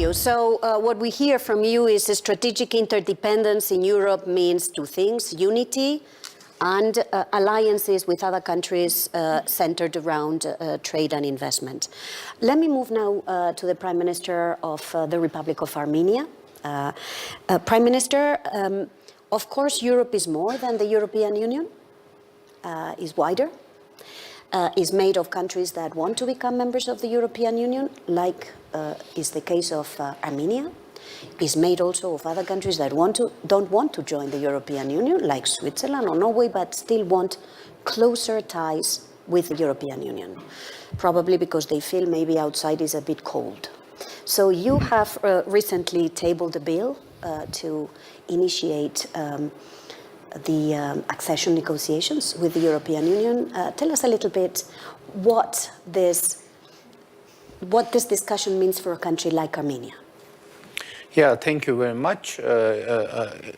you. So what we hear from you is a strategic interdependence in Europe means two things: unity and alliances with other countries centered around trade and investment. Let me move now to the Prime Minister of the Republic of Armenia. Prime Minister, of course, Europe is more than the European Union, is wider, is made of countries that want to become members of the European Union, like is the case of Armenia, is made also of other countries that don't want to join the European Union, like Switzerland or Norway, but still want closer ties with the European Union, probably because they feel maybe outside is a bit cold. So you have recently tabled a bill to initiate the accession negotiations with the European Union. Tell us a little bit what this discussion means for a country like Armenia. Yeah, thank you very much.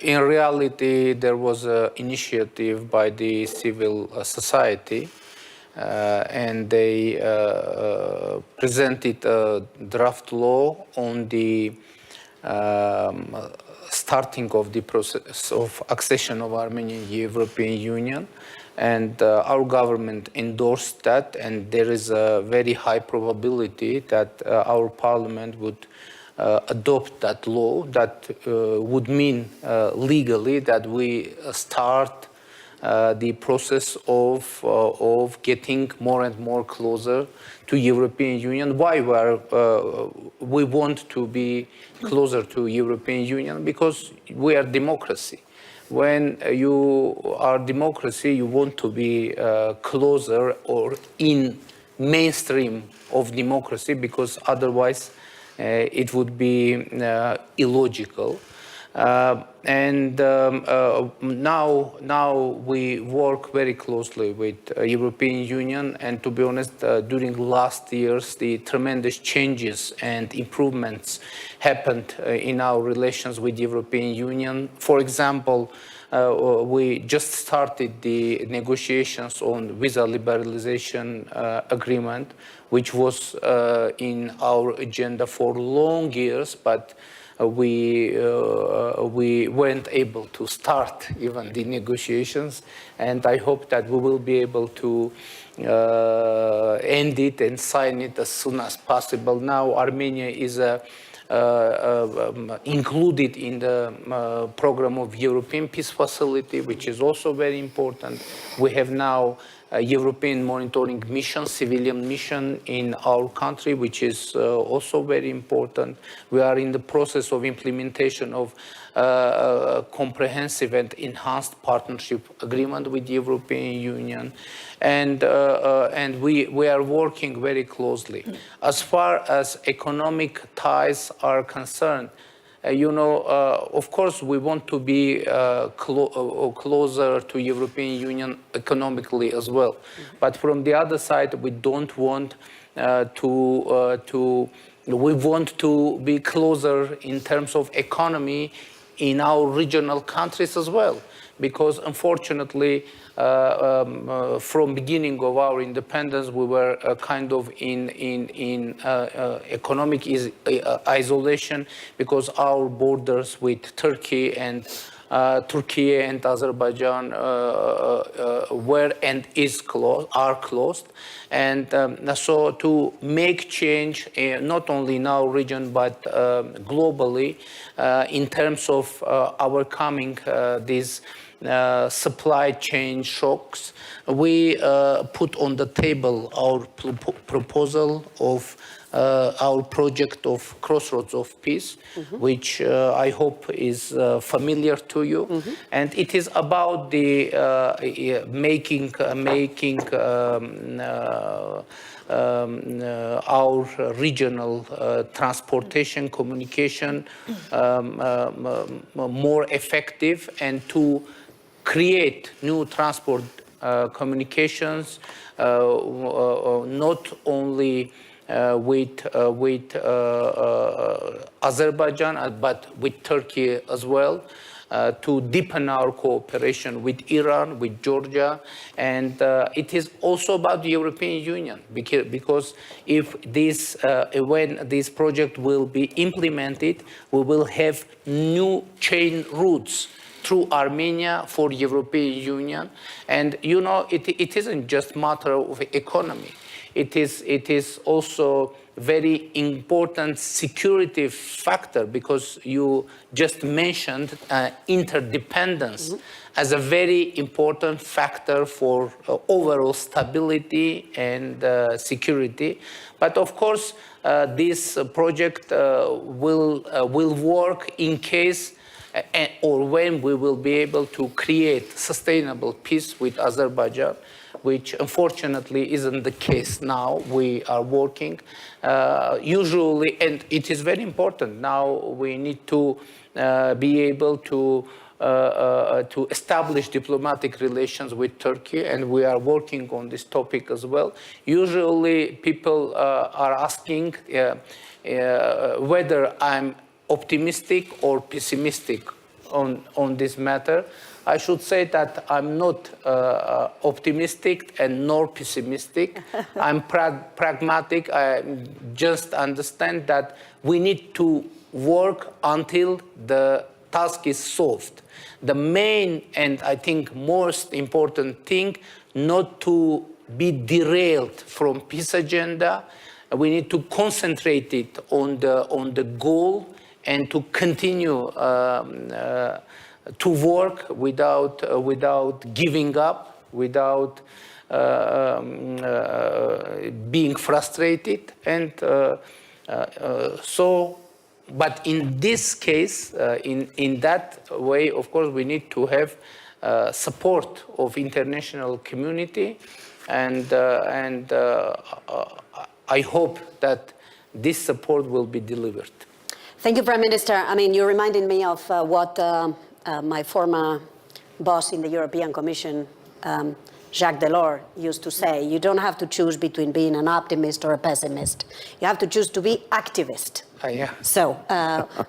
In reality, there was an initiative by the civil society, and they presented a draft law on the starting of the process of accession of Armenia in the European Union. And our government endorsed that, and there is a very high probability that our parliament would adopt that law. That would mean legally that we start the process of getting more and more closer to European Union. Why we want to be closer to European Union? Because we are democracy. When you are democracy, you want to be closer or in mainstream of democracy, because otherwise it would be illogical. Now we work very closely with European Union, and to be honest, during last years, the tremendous changes and improvements happened in our relations with the European Union. For example, we just started the negotiations on visa liberalization agreement, which was in our agenda for long years, but we weren't able to start even the negotiations, and I hope that we will be able to end it and sign it as soon as possible. Now Armenia is included in the program of European Peace Facility, which is also very important. We have now a European monitoring mission, civilian mission in our country, which is also very important. We are in the process of implementation of a comprehensive and enhanced partnership agreement with the European Union, and we are working very closely. As far as economic ties are concerned, of course, we want to be closer to European Union economically as well. But from the other side, we don't want we want to be closer in terms of economy in our regional countries as well, because unfortunately, from beginning of our independence, we were kind of in economic isolation, because our borders with Turkey and Azerbaijan were and are closed, and so to make change not only in our region but globally in terms of overcoming these supply chain shocks, we put on the table our proposal of our project of Crossroads of Peace, which I hope is familiar to you. And it is about the making our regional transportation, communication more effective, and to create new transport communications, not only with Azerbaijan, but with Turkey as well. to deepen our cooperation with Iran, with Georgia, and it is also about the European Union, because if this, when this project will be implemented, we will have new chain routes through Armenia for European Union. And you know, it isn't just matter of economy. It is also very important security factor, because you just mentioned interdependence as a very important factor for overall stability and security. But of course, this project will work in case or when we will be able to create sustainable peace with Azerbaijan, which unfortunately isn't the case now. We are working usually, and it is very important. Now we need to be able to establish diplomatic relations with Turkey, and we are working on this topic as well. Usually people are asking whether I'm optimistic or pessimistic on this matter. I should say that I'm not optimistic and nor pessimistic. I'm pragmatic. I just understand that we need to work until the task is solved. The main and I think most important thing, not to be derailed from peace agenda. We need to concentrate it on the goal and to continue to work without giving up, without being frustrated. And but in this case, in that way, of course, we need to have support of international community, and I hope that this support will be delivered. Thank you, Prime Minister. I mean, you reminded me of what my former boss in the European Commission, Jacques Delors, used to say. You don't have to choose between being an optimist or a pessimist. You have to choose to be activist. Yeah. So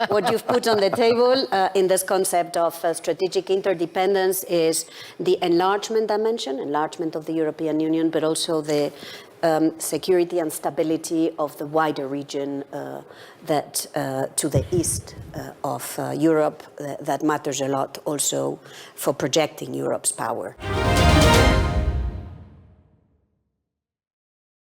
what you've put on the table in this concept of strategic interdependence is the enlargement dimension, enlargement of the European Union, but also the security and stability of the wider region that to the east of Europe, that matters a lot also for projecting Europe's power.